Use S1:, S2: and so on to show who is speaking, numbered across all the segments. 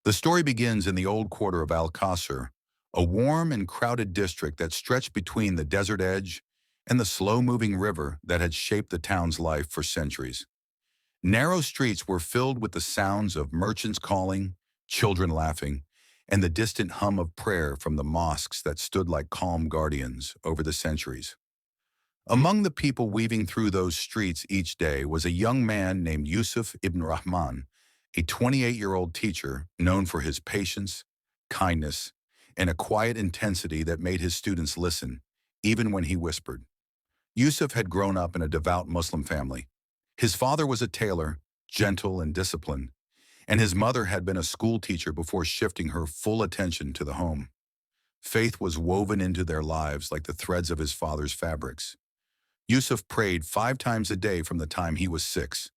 S1: The story begins in the old quarter of Al-Qasr, a warm and crowded district that stretched between the desert edge and the slow-moving river that had shaped the town's life for centuries. Narrow streets were filled with the sounds of merchants calling, children laughing, and the distant hum of prayer from the mosques that stood like calm guardians over the centuries. Among the people weaving through those streets each day was a young man named Yusuf ibn Rahman, a 28-year-old teacher known for his patience, kindness, and a quiet intensity that made his students listen, even when he whispered. Yusuf had grown up in a devout Muslim family. His father was a tailor, gentle and disciplined, and his mother had been a school teacher before shifting her full attention to the home. Faith was woven into their lives like the threads of his father's fabrics. Yusuf prayed 5 times a day from the time he was 6,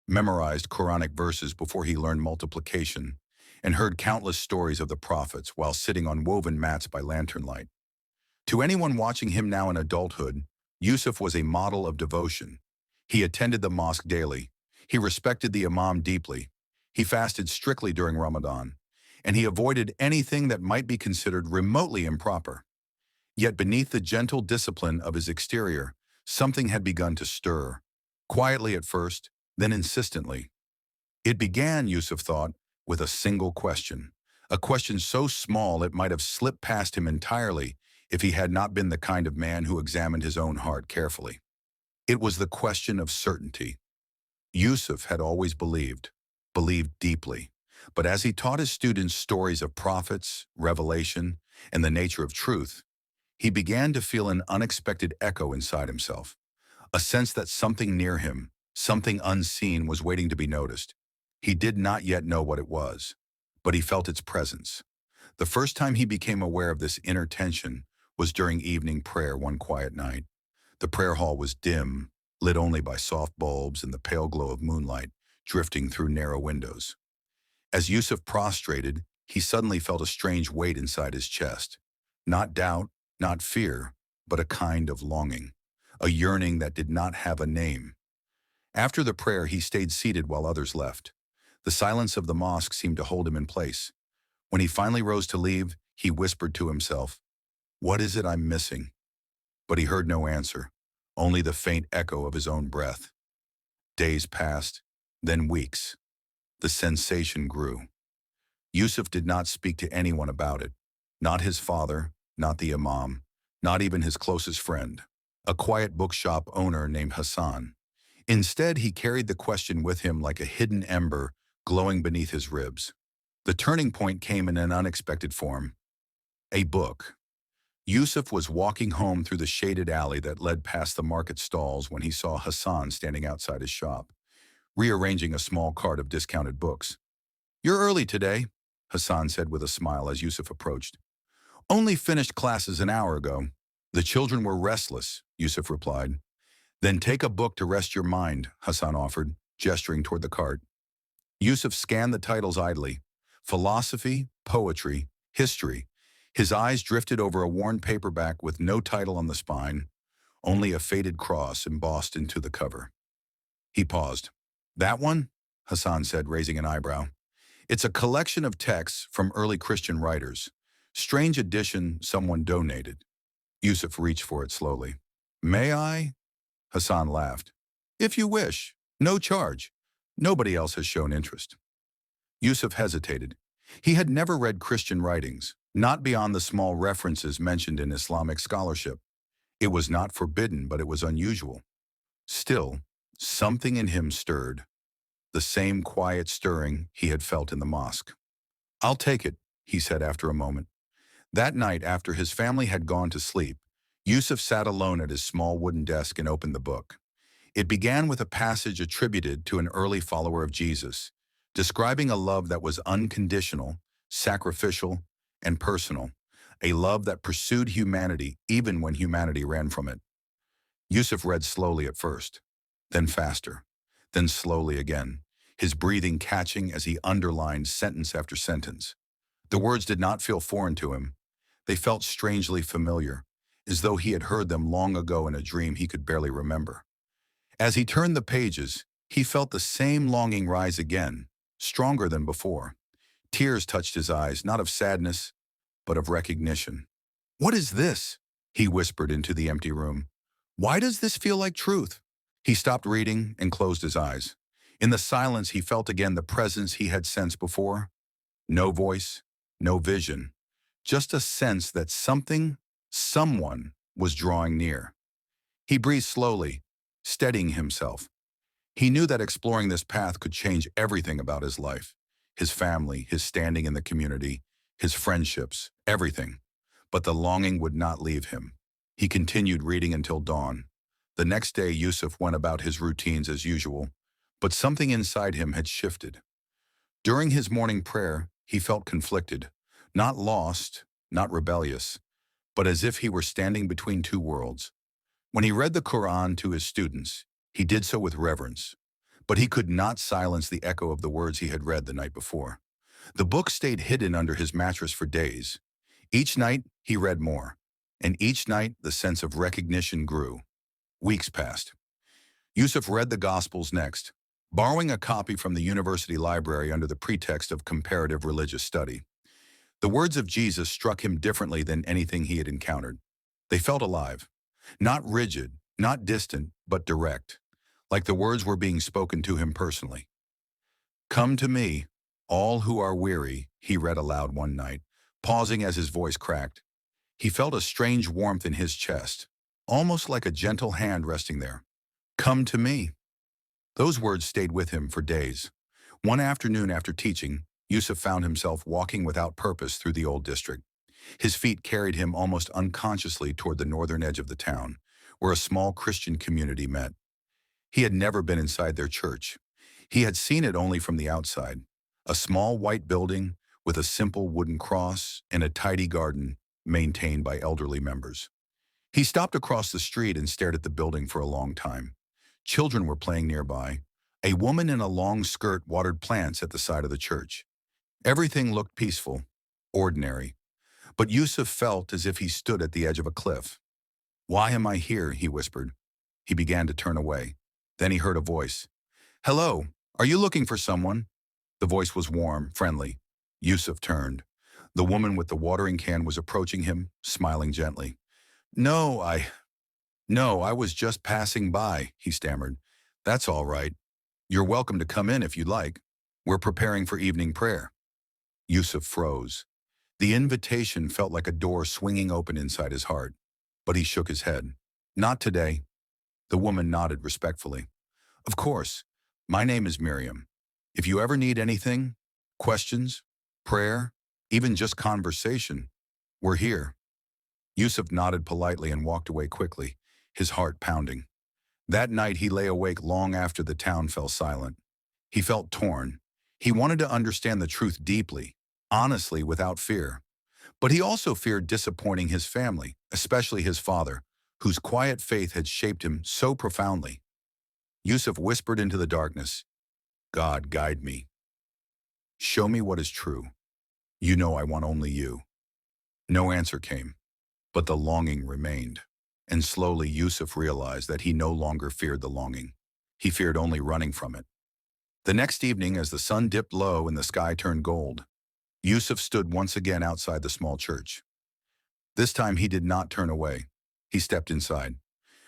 S1: memorized Quranic verses before he learned multiplication, and heard countless stories of the prophets while sitting on woven mats by lantern light. To anyone watching him now in adulthood, Yusuf was a model of devotion. He attended the mosque daily. He respected the imam deeply. He fasted strictly during Ramadan, and he avoided anything that might be considered remotely improper. Yet beneath the gentle discipline of his exterior, something had begun to stir, quietly at first, then insistently. It began, Yusuf thought, with a single question, a question so small it might have slipped past him entirely if he had not been the kind of man who examined his own heart carefully. It was the question of certainty. Yusuf had always believed deeply, but as he taught his students stories of prophets, revelation, and the nature of truth, he began to feel an unexpected echo inside himself, a sense that something near him, something unseen, was waiting to be noticed. He did not yet know what it was, but he felt its presence. The first time he became aware of this inner tension was during evening prayer one quiet night. The prayer hall was dim, lit only by soft bulbs and the pale glow of moonlight drifting through narrow windows. As Yusuf prostrated, he suddenly felt a strange weight inside his chest. Not doubt, not fear, but a kind of longing, a yearning that did not have a name. After the prayer, he stayed seated while others left. The silence of the mosque seemed to hold him in place. When he finally rose to leave, he whispered to himself, "What is it I'm missing?" But he heard no answer, only the faint echo of his own breath. Days passed, then weeks. The sensation grew. Yusuf did not speak to anyone about it, not his father, not the imam, not even his closest friend, a quiet bookshop owner named Hassan. Instead, he carried the question with him like a hidden ember glowing beneath his ribs. The turning point came in an unexpected form. A book. Yusuf was walking home through the shaded alley that led past the market stalls when he saw Hassan standing outside his shop, rearranging a small cart of discounted books. "You're early today," Hassan said with a smile as Yusuf approached. "Only finished classes an hour ago." "The children were restless," Yusuf replied. "Then take a book to rest your mind," Hassan offered, gesturing toward the cart. Yusuf scanned the titles idly. Philosophy, poetry, history. His eyes drifted over a worn paperback with no title on the spine, only a faded cross embossed into the cover. He paused. "That one?" Hassan said, raising an eyebrow. "It's a collection of texts from early Christian writers. Strange edition someone donated." Yusuf reached for it slowly. "May I?" Hassan laughed. "If you wish. No charge. Nobody else has shown interest." Yusuf hesitated. He had never read Christian writings, not beyond the small references mentioned in Islamic scholarship. It was not forbidden, but it was unusual. Still, something in him stirred. The same quiet stirring he had felt in the mosque. "I'll take it," he said after a moment. That night, after his family had gone to sleep, Yusuf sat alone at his small wooden desk and opened the book. It began with a passage attributed to an early follower of Jesus, describing a love that was unconditional, sacrificial, and personal, a love that pursued humanity even when humanity ran from it. Yusuf read slowly at first, then faster, then slowly again, his breathing catching as he underlined sentence after sentence. The words did not feel foreign to him. They felt strangely familiar, as though he had heard them long ago in a dream he could barely remember. As he turned the pages, he felt the same longing rise again, stronger than before. Tears touched his eyes, not of sadness, but of recognition. "What is this?" he whispered into the empty room. "Why does this feel like truth?" He stopped reading and closed his eyes. In the silence, he felt again the presence he had sensed before. No voice, no vision, just a sense that something, someone, was drawing near. He breathed slowly, steadying himself. He knew that exploring this path could change everything about his life, his family, his standing in the community, his friendships, everything. But the longing would not leave him. He continued reading until dawn. The next day, Yusuf went about his routines as usual, but something inside him had shifted. During his morning prayer, he felt conflicted, not lost, not rebellious, but as if he were standing between two worlds. When he read the Quran to his students, he did so with reverence, but he could not silence the echo of the words he had read the night before. The book stayed hidden under his mattress for days. Each night, he read more, and each night the sense of recognition grew. Weeks passed. Yusuf read the Gospels next, borrowing a copy from the university library under the pretext of comparative religious study. The words of Jesus struck him differently than anything he had encountered. They felt alive, not rigid, not distant, but direct, like the words were being spoken to him personally. "Come to me, all who are weary," he read aloud one night, pausing as his voice cracked. He felt a strange warmth in his chest, almost like a gentle hand resting there. "Come to me." Those words stayed with him for days. One afternoon after teaching, Yusuf found himself walking without purpose through the old district. His feet carried him almost unconsciously toward the northern edge of the town, where a small Christian community met. He had never been inside their church. He had seen it only from the outside. A small white building with a simple wooden cross and a tidy garden maintained by elderly members. He stopped across the street and stared at the building for a long time. Children were playing nearby. A woman in a long skirt watered plants at the side of the church. Everything looked peaceful, ordinary. But Yusuf felt as if he stood at the edge of a cliff. "Why am I here?" he whispered. He began to turn away. Then he heard a voice. "Hello, are you looking for someone?" The voice was warm, friendly. Yusuf turned. The woman with the watering can was approaching him, smiling gently. No, I was just passing by," he stammered. "That's all right. You're welcome to come in if you'd like. We're preparing for evening prayer." Yusuf froze. The invitation felt like a door swinging open inside his heart, but he shook his head. "Not today." The woman nodded respectfully. "Of course. My name is Miriam. If you ever need anything, questions, prayer, even just conversation, we're here." Yusuf nodded politely and walked away quickly, his heart pounding. That night he lay awake long after the town fell silent. He felt torn. He wanted to understand the truth deeply, honestly, without fear. But he also feared disappointing his family, especially his father, whose quiet faith had shaped him so profoundly. Yusuf whispered into the darkness, "God, guide me. Show me what is true. You know I want only you." No answer came, but the longing remained. And slowly Yusuf realized that he no longer feared the longing. He feared only running from it. The next evening, as the sun dipped low and the sky turned gold, Yusuf stood once again outside the small church. This time he did not turn away. He stepped inside.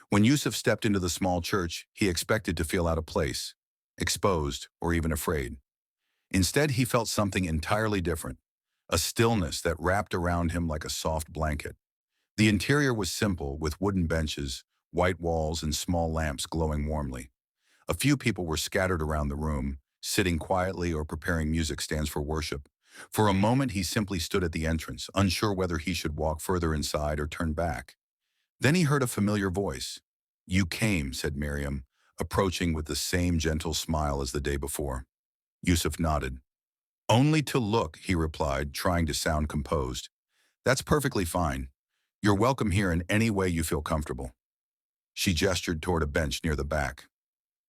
S1: When Yusuf stepped into the small church, he expected to feel out of place, exposed, or even afraid. Instead, he felt something entirely different, a stillness that wrapped around him like a soft blanket. The interior was simple, with wooden benches, white walls, and small lamps glowing warmly. A few people were scattered around the room, sitting quietly or preparing music stands for worship. For a moment, he simply stood at the entrance, unsure whether he should walk further inside or turn back. Then he heard a familiar voice. "You came," said Miriam, approaching with the same gentle smile as the day before. Yusuf nodded. "Only to look," he replied, trying to sound composed. "That's perfectly fine. You're welcome here in any way you feel comfortable." She gestured toward a bench near the back.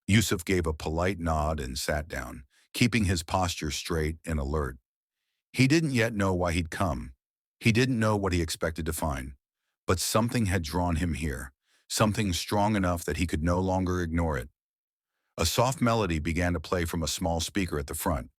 S1: Yusuf gave a polite nod and sat down, keeping his posture straight and alert. He didn't yet know why he'd come. He didn't know what he expected to find. But something had drawn him here, something strong enough that he could no longer ignore it. A soft melody began to play from a small speaker at the front.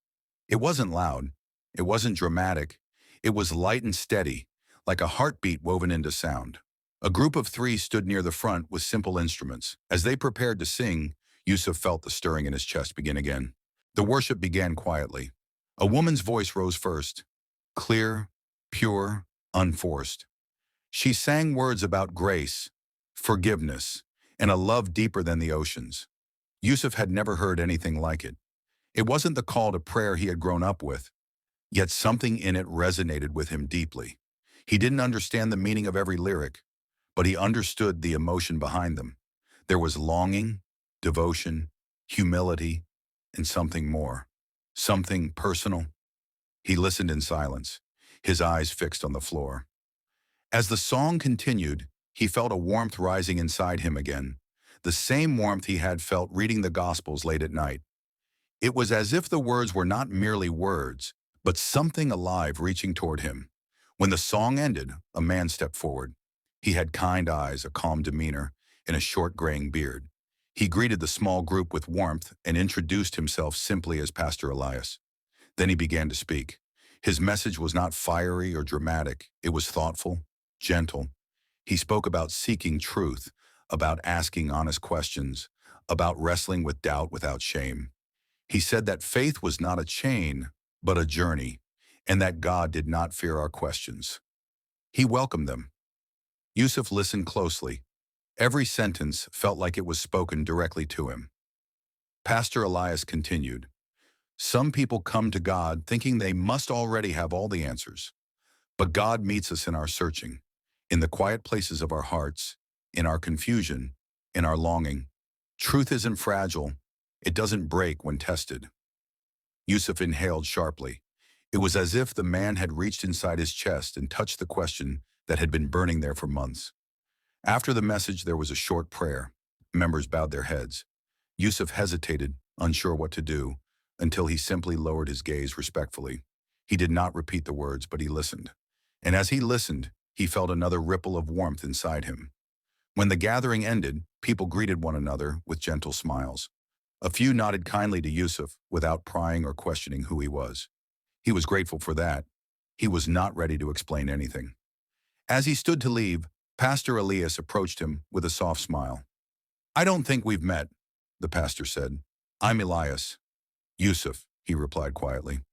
S1: It wasn't loud. It wasn't dramatic. It was light and steady, like a heartbeat woven into sound. A group of three stood near the front with simple instruments. As they prepared to sing, Yusuf felt the stirring in his chest begin again. The worship began quietly. A woman's voice rose first, clear, pure, unforced. She sang words about grace, forgiveness, and a love deeper than the oceans. Yusuf had never heard anything like it. It wasn't the call to prayer he had grown up with, yet something in it resonated with him deeply. He didn't understand the meaning of every lyric, but he understood the emotion behind them. There was longing, devotion, humility, and something more. Something personal. He listened in silence, his eyes fixed on the floor. As the song continued, he felt a warmth rising inside him again, the same warmth he had felt reading the Gospels late at night. It was as if the words were not merely words, but something alive reaching toward him. When the song ended, a man stepped forward. He had kind eyes, a calm demeanor, and a short graying beard. He greeted the small group with warmth and introduced himself simply as Pastor Elias. Then he began to speak. His message was not fiery or dramatic. It was thoughtful, gentle. He spoke about seeking truth, about asking honest questions, about wrestling with doubt without shame. He said that faith was not a chain, but a journey, and that God did not fear our questions. He welcomed them. Yusuf listened closely. Every sentence felt like it was spoken directly to him. Pastor Elias continued, "Some people come to God thinking they must already have all the answers. But God meets us in our searching, in the quiet places of our hearts, in our confusion, in our longing. Truth isn't fragile. It doesn't break when tested." Yusuf inhaled sharply. It was as if the man had reached inside his chest and touched the question that had been burning there for months. After the message, there was a short prayer. Members bowed their heads. Yusuf hesitated, unsure what to do, until he simply lowered his gaze respectfully. He did not repeat the words, but he listened. And as he listened, he felt another ripple of warmth inside him. When the gathering ended, people greeted one another with gentle smiles. A few nodded kindly to Yusuf without prying or questioning who he was. He was grateful for that. He was not ready to explain anything. As he stood to leave, Pastor Elias approached him with a soft smile. "I don't think we've met," the pastor said. "I'm Elias." "Yusuf," he replied quietly.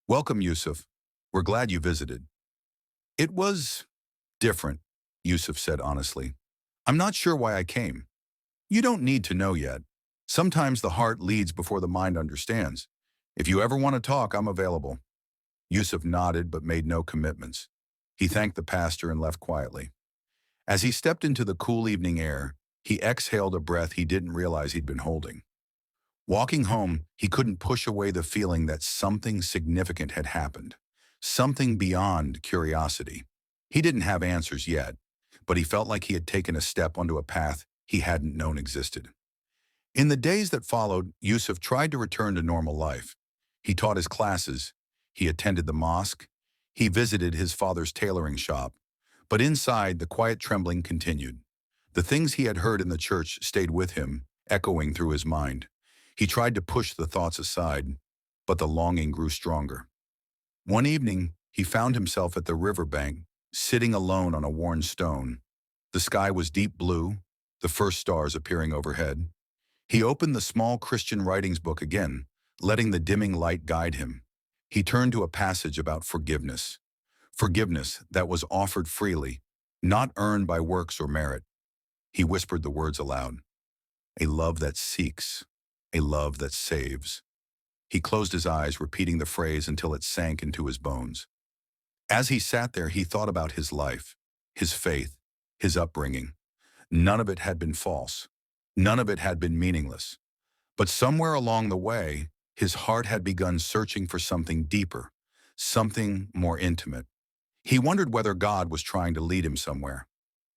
S1: "Welcome, Yusuf. We're glad you visited." "It was different," Yusuf said honestly. "I'm not sure why I came." "You don't need to know yet. Sometimes the heart leads before the mind understands. If you ever want to talk, I'm available." Yusuf nodded but made no commitments. He thanked the pastor and left quietly. As he stepped into the cool evening air, he exhaled a breath he didn't realize he'd been holding. Walking home, he couldn't push away the feeling that something significant had happened, something beyond curiosity. He didn't have answers yet, but he felt like he had taken a step onto a path he hadn't known existed. In the days that followed, Yusuf tried to return to normal life. He taught his classes, he attended the mosque, he visited his father's tailoring shop, but inside the quiet trembling continued. The things he had heard in the church stayed with him, echoing through his mind. He tried to push the thoughts aside, but the longing grew stronger. One evening, he found himself at the riverbank, sitting alone on a worn stone. The sky was deep blue, the first stars appearing overhead. He opened the small Christian writings book again, letting the dimming light guide him. He turned to a passage about forgiveness. Forgiveness that was offered freely, not earned by works or merit. He whispered the words aloud. A love that seeks, a love that saves. He closed his eyes, repeating the phrase until it sank into his bones. As he sat there, he thought about his life, his faith, his upbringing. None of it had been false. None of it had been meaningless. But somewhere along the way, his heart had begun searching for something deeper, something more intimate. He wondered whether God was trying to lead him somewhere.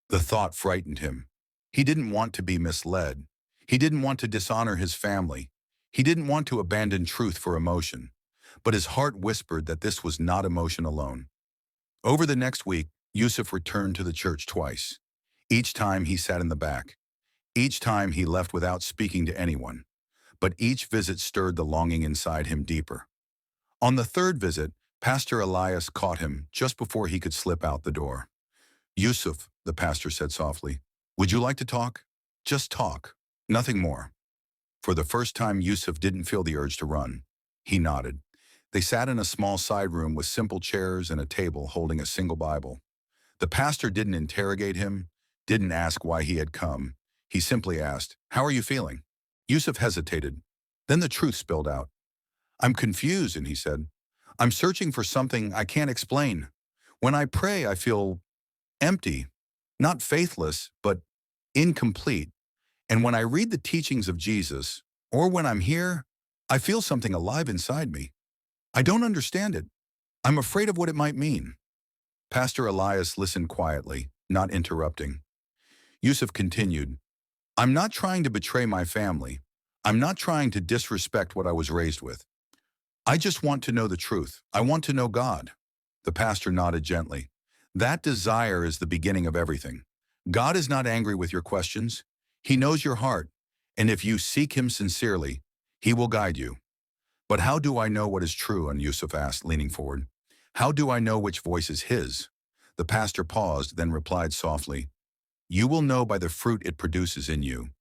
S1: The thought frightened him. He didn't want to be misled. He didn't want to dishonor his family. He didn't want to abandon truth for emotion. But his heart whispered that this was not emotion alone. Over the next week, Yusuf returned to the church twice. Each time he sat in the back. Each time he left without speaking to anyone. But each visit stirred the longing inside him deeper. On the third visit, Pastor Elias caught him just before he could slip out the door. "Yusuf," the pastor said softly, "would you like to talk? Just talk. Nothing more." For the first time, Yusuf didn't feel the urge to run. He nodded. They sat in a small side room with simple chairs and a table holding a single Bible. The pastor didn't interrogate him, didn't ask why he had come. He simply asked, "How are you feeling?" Yusuf hesitated. Then the truth spilled out. "I'm confused," and he said. "I'm searching for something I can't explain. When I pray, I feel empty, not faithless, but incomplete. And when I read the teachings of Jesus, or when I'm here, I feel something alive inside me. I don't understand it. I'm afraid of what it might mean." Pastor Elias listened quietly, not interrupting. Yusuf continued, "I'm not trying to betray my family. I'm not trying to disrespect what I was raised with. I just want to know the truth. I want to know God." The pastor nodded gently. "That desire is the beginning of everything. God is not angry with your questions. He knows your heart, and if you seek him sincerely, he will guide you." "But how do I know what is true?" and Yusuf asked, leaning forward. "How do I know which voice is his?" The pastor paused, then replied softly, "You will know by the fruit it produces in you.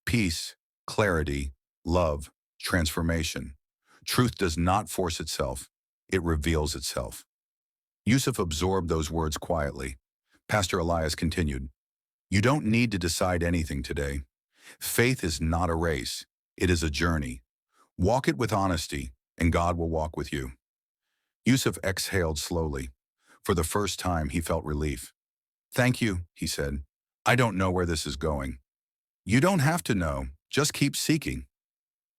S1: Peace, clarity, love, transformation. Truth does not force itself. It reveals itself." Yusuf absorbed those words quietly. Pastor Elias continued, "You don't need to decide anything today. Faith is not a race. It is a journey. Walk it with honesty, and God will walk with you." Yusuf exhaled slowly. For the first time, he felt relief. "Thank you," he said. "I don't know where this is going." "You don't have to know. Just keep seeking."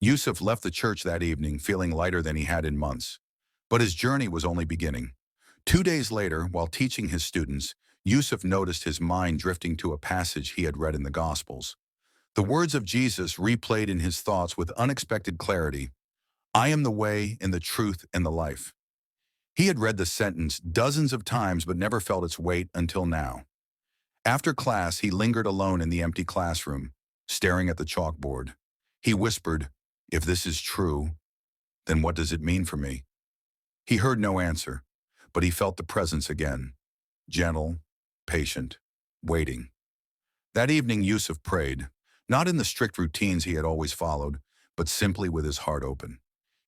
S1: Yusuf left the church that evening feeling lighter than he had in months. But his journey was only beginning. 2 days later, while teaching his students, Yusuf noticed his mind drifting to a passage he had read in the Gospels. The words of Jesus replayed in his thoughts with unexpected clarity. "I am the way and the truth and the life." He had read the sentence dozens of times but never felt its weight until now. After class, he lingered alone in the empty classroom, staring at the chalkboard. He whispered, "If this is true, then what does it mean for me?" He heard no answer, but he felt the presence again, gentle, patient, waiting. That evening, Yusuf prayed, not in the strict routines he had always followed, but simply with his heart open.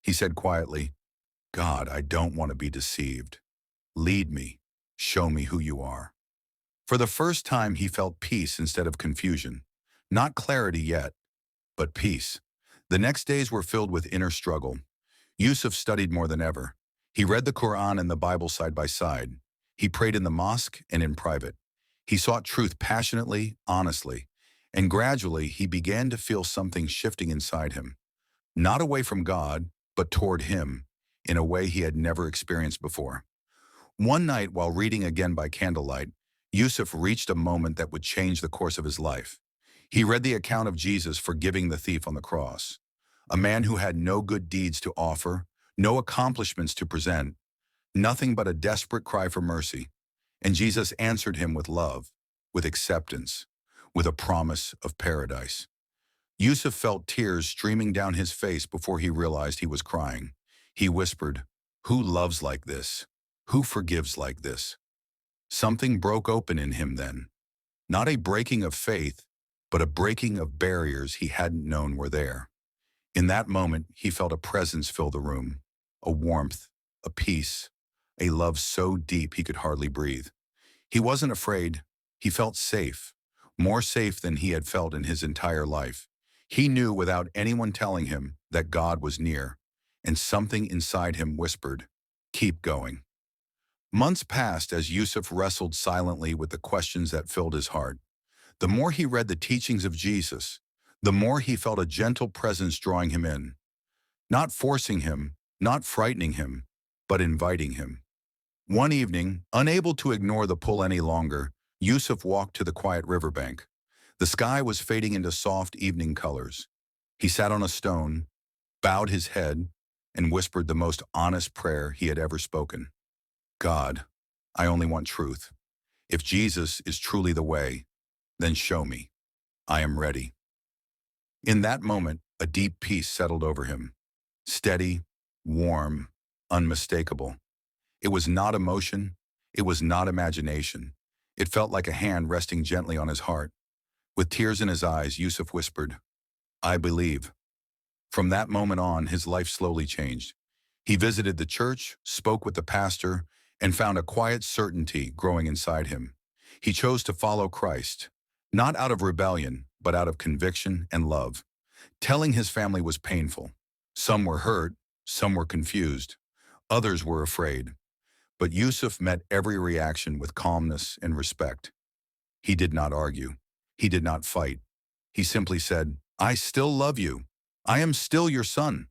S1: He said quietly, "God, I don't want to be deceived. Lead me. Show me who you are." For the first time, he felt peace instead of confusion. Not clarity yet, but peace. The next days were filled with inner struggle. Yusuf studied more than ever. He read the Quran and the Bible side by side. He prayed in the mosque and in private. He sought truth passionately, honestly, and gradually he began to feel something shifting inside him. Not away from God, but toward him, in a way he had never experienced before. One night, while reading again by candlelight, Yusuf reached a moment that would change the course of his life. He read the account of Jesus forgiving the thief on the cross, a man who had no good deeds to offer, no accomplishments to present, nothing but a desperate cry for mercy. And Jesus answered him with love, with acceptance, with a promise of paradise. Yusuf felt tears streaming down his face before he realized he was crying. He whispered, "Who loves like this? Who forgives like this?" Something broke open in him then. Not a breaking of faith, but a breaking of barriers he hadn't known were there. In that moment, he felt a presence fill the room, a warmth, a peace, a love so deep he could hardly breathe. He wasn't afraid. He felt safe, more safe than he had felt in his entire life. He knew without anyone telling him that God was near, and something inside him whispered, "Keep going." Months passed as Yusuf wrestled silently with the questions that filled his heart. The more he read the teachings of Jesus, the more he felt a gentle presence drawing him in, not forcing him, not frightening him, but inviting him. One evening, unable to ignore the pull any longer, Yusuf walked to the quiet riverbank. The sky was fading into soft evening colors. He sat on a stone, bowed his head, and whispered the most honest prayer he had ever spoken. "God, I only want truth. If Jesus is truly the way, then show me. I am ready." In that moment, a deep peace settled over him. Steady, warm, unmistakable. It was not emotion. It was not imagination. It felt like a hand resting gently on his heart. With tears in his eyes, Yusuf whispered, "I believe." From that moment on, his life slowly changed. He visited the church, spoke with the pastor, and found a quiet certainty growing inside him. He chose to follow Christ, not out of rebellion, but out of conviction and love. Telling his family was painful. Some were hurt, some were confused, others were afraid. But Yusuf met every reaction with calmness and respect. He did not argue. He did not fight. He simply said, "I still love you. I am still your son."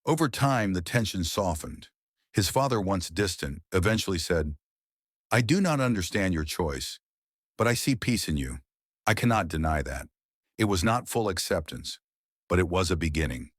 S1: Over time, the tension softened. His father, once distant, eventually said, "I do not understand your choice, but I see peace in you. I cannot deny that." It was not full acceptance, but it was a beginning.